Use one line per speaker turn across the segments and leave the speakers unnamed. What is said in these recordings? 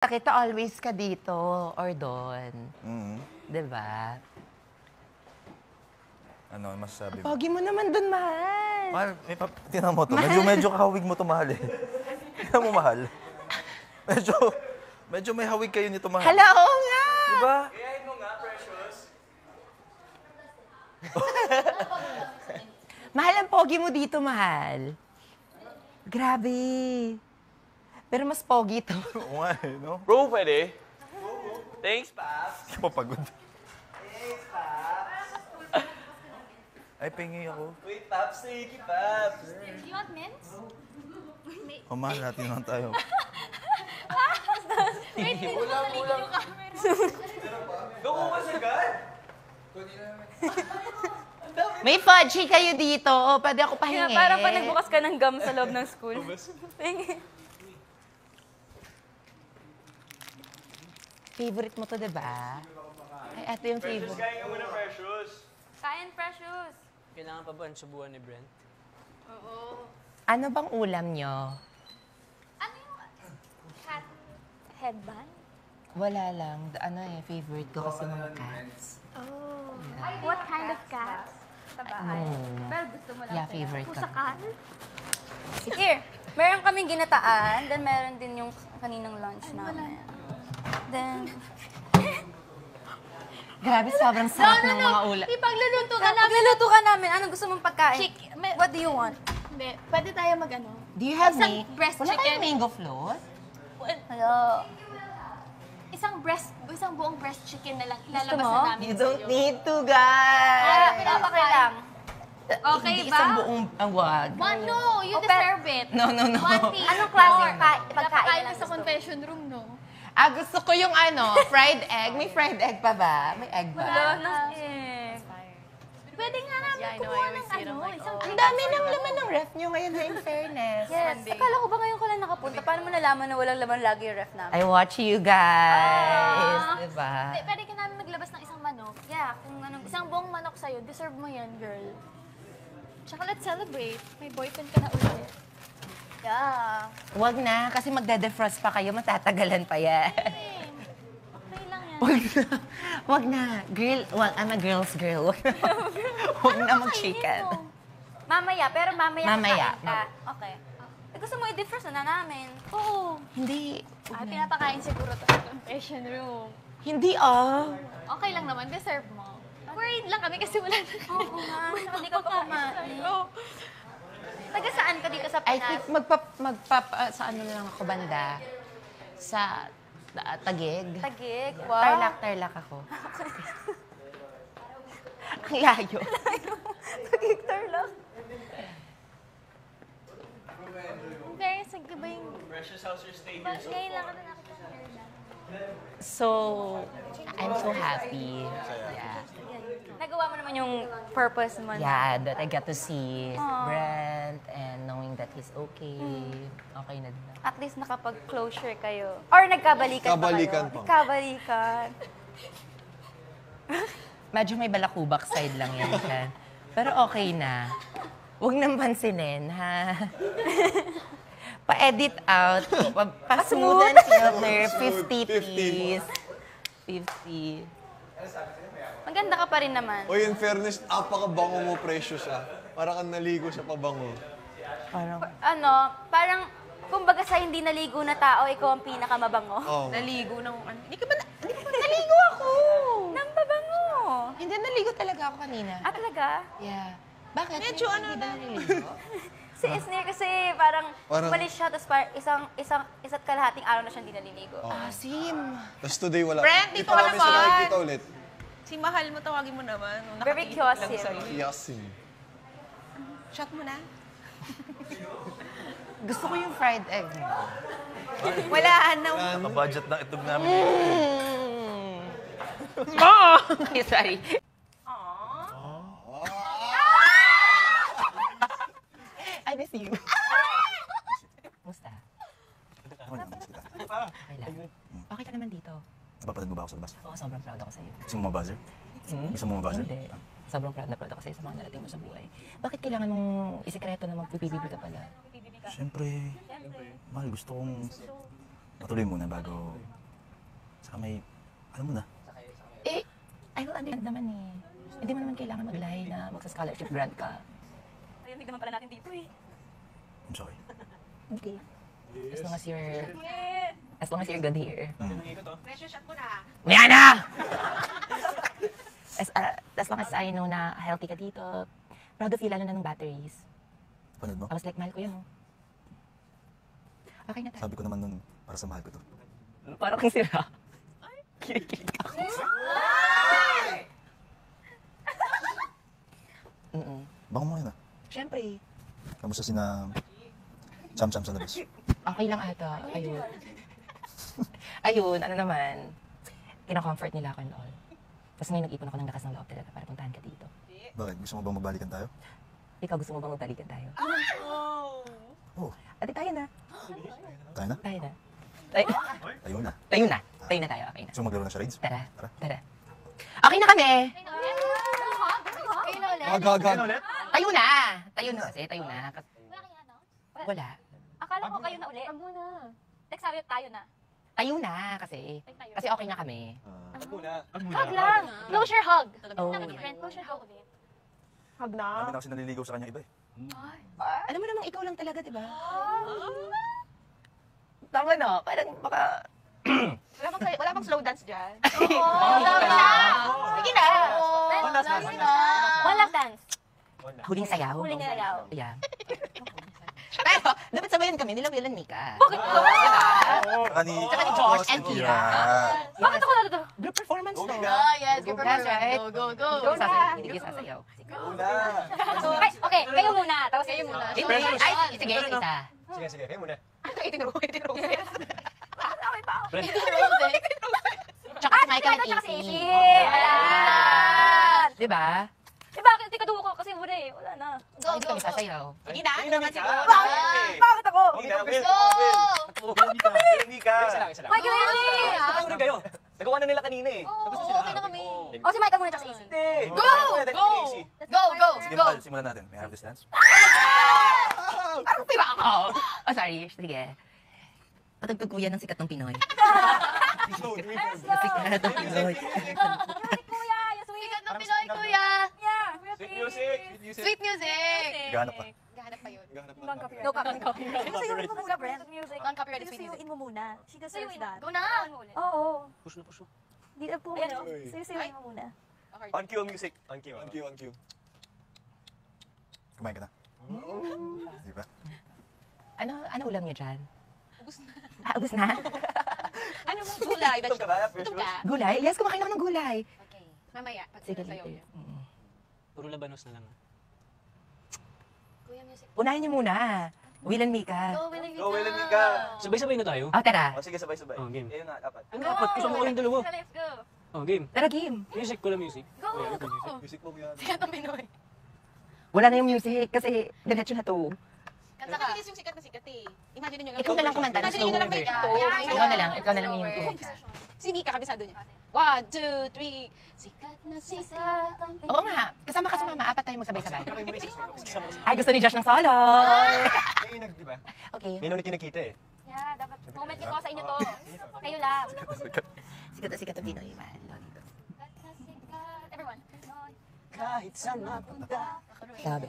Kita always ka dito or doon. Diba?
Ano masasabi mo?
Pogi mo naman doon, mahal.
Mahal, tingnan mo to. Medyo kahawig mo to, mahal eh. Tingnan mo, mahal. Medyo may hawig kayo nito, mahal.
Hala, oo nga!
Diba?
Kayahin mo nga, precious.
Mahal ang pogi mo dito, mahal. Grabe. Pero mas pogi to.
Oo nga eh, no?
Bro, pwede? Thanks, Paps.
Hindi pa pagod. Ay, pingi ako.
Wait, Paps, sige, Paps.
Do you want mints?
Oh, mahal, natin naman tayo.
Wait,
Ulang. Doon ka sagad?
May fudgy kayo dito. O, pwede ako pahingi.
Parang pag nagbukas ka ng gum sa loob ng school.
Favorite mo to, diba? Ay, ito yung
Precious,
favorite.
kain ka muna, Precious.
Kain, Precious.
Kailangan pa ba ang subuan ni Brent?
Ano bang ulam nyo?
ano yung cat headband?
Wala lang. Ano eh, favorite ko kasi mga cats.
Oh. What kind of cat?
Sa bahay. Pero gusto mo lang.
Yeah, favorite ko.
Pusaka?
Here, meron kaming ginataan, then meron din yung kaninang lunch namin. Then,
Grabe, sobrang sarap ng mga ulam.
Ipagluluto ka namin.
pagluluto ka namin, anong gusto mong pagkain?
Chick-
What do you want?
Hindi, pwede tayo mag-ano.
Do you have
Isang breast
Wala
chicken.
kayong mango float?
Hello.
Isang buong breast chicken na lang
mo?
ilalabasan namin
You
sa'yo.
don't need to, guys!
Okay lang.
Okay
Hindi
ba?
isang buong wag.
No, you
Okay.
deserve it.
No, no, no.
One piece.
Anong klaseng
Or,
pagkain
napakain
lang
mo sa
gusto?
confession room, no?
Gusto ko yung fried egg. May fried egg pa ba? May egg ba?
Wala ng egg.
Pwede nga namin kumuha ng isang
Ang dami ng laman ng ref nyo ngayon, in fairness.
Yes. Akala ko ba ngayon ko lang nakapunta? Paano mo nalaman na walang laman lagi yung ref namin?
I watch you guys. Diba?
Pwede ka namin maglabas ng isang manok.
Yeah, kung anong
Isang buong manok sa'yo. Deserve mo yan, girl. Tsaka let's celebrate. May boyfriend ka na ulit.
Yeah.
Wag na, kasi magde-defrost pa kayo, matatagalan pa yan.
Okay lang yan.
Wag na. Wag na. Girl, I'm a girl's girl. Wag na mag-chicken.
Mamaya, pero mamaya
Mamaya.
kakain ka. Okay. Gusto mo i-defrost na namin?
Oo.
Hindi.
Ay, pinapakain siguro to sa confession room.
Hindi
Okay lang naman. Deserve mo. Worried lang kami kasi wala na kami.
Oo nga. Hindi ka pa kumain. Taga saan ka dito sa
I
Pinas?
think sa ano na lang ako banda. Sa Taguig.
Tagig. Wow.
Tarlac ako. Ang layo.
Tagig, Tarlac.
Very sige ba yung...
Precious, how's your stay here
But
so
ngayon lang
far?
ako nakita.
So, I'm so happy. Yeah.
Nagawa mo naman yung purpose mo na.
Yeah, that I got to see
Aw.
Brent and knowing that he's okay. Okay na din.
At least nakapag-closure kayo. Or nagkabalikan
Kabalikan
pa kayo?
pa.
Nagkabalikan.
Medyo may balakubak side lang yan siya. Pero okay na. Huwag nang pansinin, ha? Pa-edit out. Pa-smoothen filter. 50, please. 50.
Maganda ka pa rin naman.
Oy, in fairness, apakabango mo, Precious, ah. Parang kang naligo sa pabango.
Parang, kumbaga sa hindi naligo na tao, ikaw ang pinakamabango.
Oh.
Naligo ng... Hindi ka ba naligo ako!
Nang babango.
Hindi, naligo talaga ako kanina.
Ah, talaga?
Yeah. Bakit? Medyo hindi ba naliligo?
Si Isnir kasi parang
Parang-
umalis siya, tapos isa't kalahating araw na siyang hindi naliligo.
Sim.
Tapos today wala.
Brent,
Di
dito
pa
ka
namin siya
naman.
nakikita ulit.
Si Mahal mo, tawagin mo naman.
Very curious.
Yasin.
Shot mo na. Gusto ko yung fried egg. Wala, ano.
Naka-budget ng itlog namin.
Sorry. I miss you. Musta? Okay lang. Okay ka naman dito.
Napapanood mo ba ako sa labas?
Oo, sobrang proud ako sa'yo.
Gusto mo mabuzzer? Gusto mo mabuzzer?
Hindi. Sobrang proud ako sa'yo sa mga narating mo sa buhay. Bakit kailangan mong isikreto na magpipibibi ka pala?
Siyempre, mahal, gusto kong Matuloy muna bago... Saka may... Alam mo na.
Eh, I will understand naman eh. Hindi mo naman kailangan mag-lie na magsa-scholarship grant ka.
Ayun, naman pala natin dito eh.
I'm sorry.
Okay. As long as you're good here.
Pressure shot mo na.
Miana! As long as I know na healthy ka dito, proud of you lalo na ng batteries.
Panood mo?
I was like, mahal ko yan, oh. Okay na tayo.
Sabi ko naman nun, para sa mahal ko to.
Parang kang sira. Kinikilig ako.
Bango mo yun ah.
Siyempre.
Kamusta sina... Cham-cham sa labas?
Okay lang ata. Ayun. Ayun, ano naman. Kina-comfort nila ako and all. Tapos ngayon nag-ipon ako ng lakas ng loob talaga para puntahan ka dito.
Bakit? Gusto mo bang magbalikan tayo?
Ikaw gusto mo bang magbalikan tayo?
Oo.
Ate, tayo na.
Tayo na?
Tayo na.
Tayo na.
Tayo na. Tayo na tayo. Okay na.
Gusto mo maglaro ng charades?
Tara.
Tara.
Tara. Okay na kami.
Kayo na ulit?
Agad.
Tayo na. Tayo na kasi. Tayo na.
Wala kaya ano?
Wala.
Akala ko kayo na uli.
Wag muna.
Like sabi tayo na.
Tayo na kasi. Kasi okay na kami.
Hug lang. Closure hug.
Oh.
Closure hug ulit.
Hug
Dami
na.
na kasi naliligaw sa kanya iba eh.
Alam mo namang ikaw lang talaga, di ba? Tama na. Parang baka... wala bang slow dance dyan? Sige na.
One lap dance.
Huling sayaw.
Huling sayaw.
Yeah. Pero, dapat sabayan kami nila Will and Mika.
Bakit?
Saka ni...
Saka ni Josh and Kira.
Bakit ako nalito?
Group performance to.
Yes,
That's right. Go na. Hindi ka sasayaw.
Okay, kayo muna. Tapos kayo muna.
Hindi. Ay, sige, isa.
Sige, kayo muna.
Tsaka si Michael and
Tsaka si
Izzy.
Izzy. Ayan.
Di ba?
Eh bakit? Di ka duko ko kasi muna eh. Wala na.
Hindi kami sasayaw.
Sige na, ano naman siguro.
Bakit ako?
Hindi ka. Isa lang.
Michael Izzy!
Tapos rin kayo. Nagawa na nila kanina eh.
Oo, okay na kami.
O si Michael muna tsaka si Izzy.
Go!
Go!
Sige, mahal. Simulan natin. May I have this dance?
Parang pira ako. Oh, sorry. Sige. Patagtog kuya ng sikat ng Pinoy. Sikat ng Pinoy.
Kuya, yung sweet.
Sikat ng Pinoy, kuya.
Yeah.
Sweet music.
Sweet music.
Gahanap pa.
Gahanap pa yun.
No copyright.
Suyuin mo muna, Brent.
Music.
Non-copyrighted sweet music.
Suyuin mo muna. She deserves
Suyuin.
that.
Go na.
Oo.
Push na.
Di na po.
Ayan,
Suyuin mo muna.
On cue music. On cue.
Kumain ka na. Di ba?
Ano ulam niyo dyan? Ubus na.
Ano mong gulay?
Gutom ka ba?
Gutom ka?
Gulay? Yes, kumakain ako ng gulay.
Okay. Mamaya.
Sige,
Sa'yo.
later.
Puro labanos na lang.
Kuya, music.
Unahin niyo muna. Will and Mika.
Go, Will and Mika.
Go, Will and Mika.
Sabay-sabay na tayo.
Oh, tara.
O sige, sabay-sabay.
Oh, game.
Ayun na, dapat.
Ang dapat, kasama ko yung dalawa.
Let's go.
Oh, game.
Tara, game.
Music ko lang music.
Go, go.
Music mo yan.
Sikat ng Pinoy.
Wala na yung music kasi diretso na to.
Kanta ka. Mabilis yung sikat na sikat eh. Imagine nyo
Ikaw na lang kumanta.
Imagine nyo na lang may ganito.
Ikaw na lang yung kumanta.
Si Mika, kabisado niya. 1, 2, 3. Sikat na sikat.
Oo nga. Kasama ka sa mama. Apat tayo magsabay-sabay. Ay, gusto ni Josh ng solo.
May di ba?
Okay.
May nung kinikita eh.
Yeah, dapat. Moment ko sa inyo to. Kayo lang.
Sikat na sikat ang Pinoy. Man. Lolito.
Sikat na sikat. Everyone.
Kahit saan mapunta.
Sabi.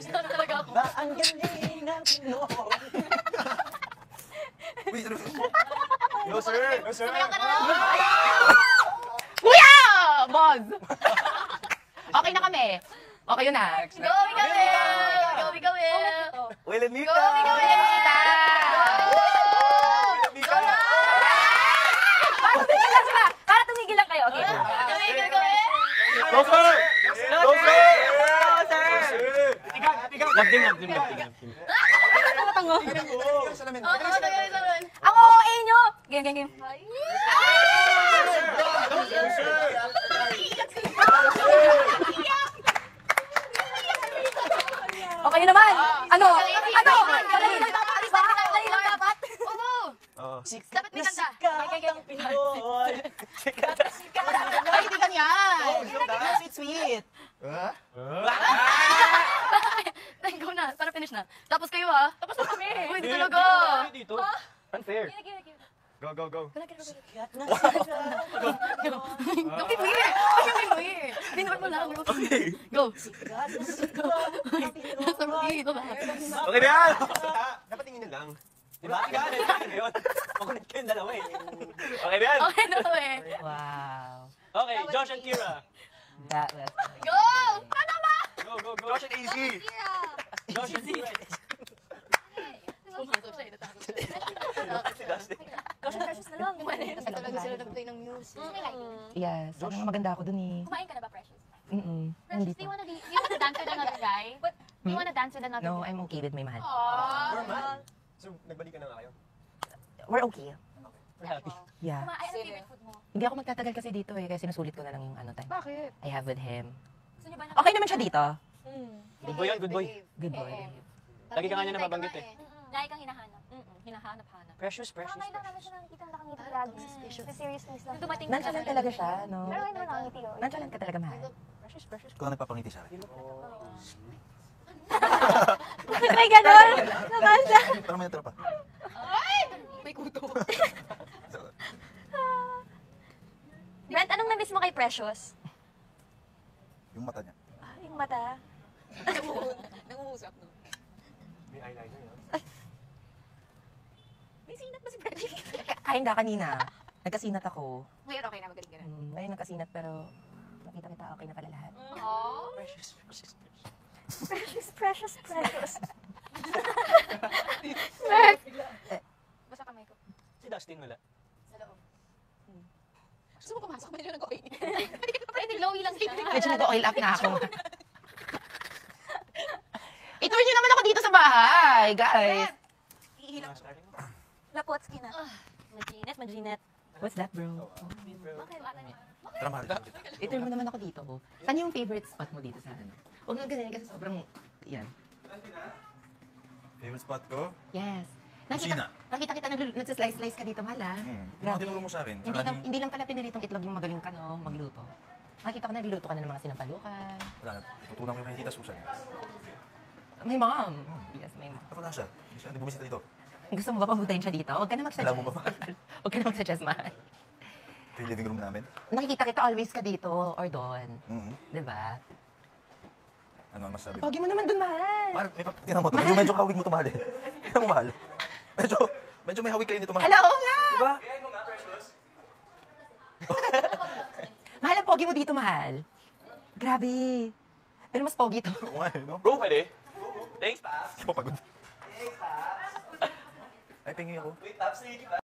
Gusto na talaga ako.
Ba ang galing ng Pinoy.
Wait,
No sir! No sir!
Kuya! Boss! Okay na kami. Okay yun na.
Go, Mika Will! Go, Mika Will!
Will and Mika!
Go, Mika Will!
Mika!
Para tumigil lang kayo. Okay.
Go, Mika Will!
Go sir! Go sir!
Love team.
Ang OA nyo! Game. Okay naman! Ano? Dali lang dapat!
Dapat may kanta.
Ay, hindi ganyan. Sweet, sweet.
Ikaw na, para finish na. Tapos kayo ha. Tapos na kami. Uy, hindi talaga.
Dito. Unfair.
Go, go, go.
Don't be weird. Don't be weird. Hindi naman mo lang. Go. Nasa dito ba?
Okay na yan! Dapat tingin lang.
Diba? Ngayon, makulit kayong dalawa eh.
Okay na yan!
Okay na eh.
Wow.
Okay, Josh and Kira.
That was
Go! Ano ba?
Go, go, go.
Josh and Easy!
Josh and Kira.
Gosh, precious na lang. Talaga sila nag-play ng music.
yes. Sana nga maganda ako dun eh.
Kumain ka na ba, Precious?
Mm-mm.
Precious,
Hindi
do you
pa.
wanna dance with another guy? Do you wanna dance with another
No,
guy?
I'm okay with my mahal.
So, nagbalikan na nga kayo?
We're okay.
We're happy.
Yeah.
Kumain, ano favorite food mo?
Hindi ako magtatagal kasi dito eh, kasi sinusulit ko na lang yung ano time.
Bakit?
I have with him.
Gusto niyo ba na?
Okay naman siya dito.
Good boy yan, good boy.
Good boy.
Lagi ka nga niya nababanggit eh.
Lagi kang hinahanap. Hinahanap-hanap.
Precious,
Parang
precious.
ngayon lang namin siya nakikita nakangiti lagi. Sa seriousness lang. Dumating
Nonchalant talaga siya, no?
Pero ngayon lang nakangiti yun.
Nonchalant ka talaga, mahal.
Ikaw ang nagpapangiti sa akin.
May ganon. Nabasa.
Parang may tropa.
May kuto.
Brent, anong na-miss mo kay Precious?
Yung mata niya.
Yung mata.
Nangungusap, no?
May eyeliner yun.
May sinat ba si Precious?
Kinda kanina. Nagkasinat ako.
Ngayon okay na, magaling ka na.
Ngayon nagkasinat pero nakita kita okay na pala lahat.
Precious, precious,
Precious.
precious.
Basta kamay ko.
Si Dustin wala.
Sa loob. Gusto mo pumasok? Medyo nag-okay.
Hindi, glowy lang siya.
Medyo nag-oil up na ako. Ituloy niyo naman ako dito sa bahay, guys.
Lapotski na. Maginit.
What's that, bro?
Okay, wala niya.
Tara, mahal ka.
Ituloy mo naman ako dito. Saan yung favorite spot mo dito sa ano? Huwag nga ganyan kasi sobrang, yan.
Favorite spot ko?
Yes.
Kusina.
Nakita kita nagsaslice-slice ka dito, mahal ah.
Yung tinuro mo sa akin.
Hindi lang pala piniritong itlog yung magaling ka, no? Magluto. Nakita ko na nagluluto ka na ng mga sinampalukan.
Wala na. Tutunan ko yung kay Tita Susan.
My mom. Yes, my mom.
Ako na siya. Siya hindi bumisita dito.
Gusto mo ba pabutayin siya dito? Huwag ka na mag-suggest.
Alam mo ba?
Huwag ka na mag-suggest, mahal.
Ito yung living room namin.
Nakikita kita always ka dito or doon. Diba?
Ano ang masabi?
Pogi mo naman doon, mahal.
Mahal, tingnan mo to. Medyo hawig mo to, mahal eh. Tingnan mo, mahal. Medyo may hawig kayo nito, mahal.
Hello, nga!
Diba?
Mahal ang pogi mo dito, mahal. Grabe. Pero mas pogi to.
Oo nga eh, no?
Bro, pwede? Thanks, pa.
Hindi pa pagod. Ay, pingi ako.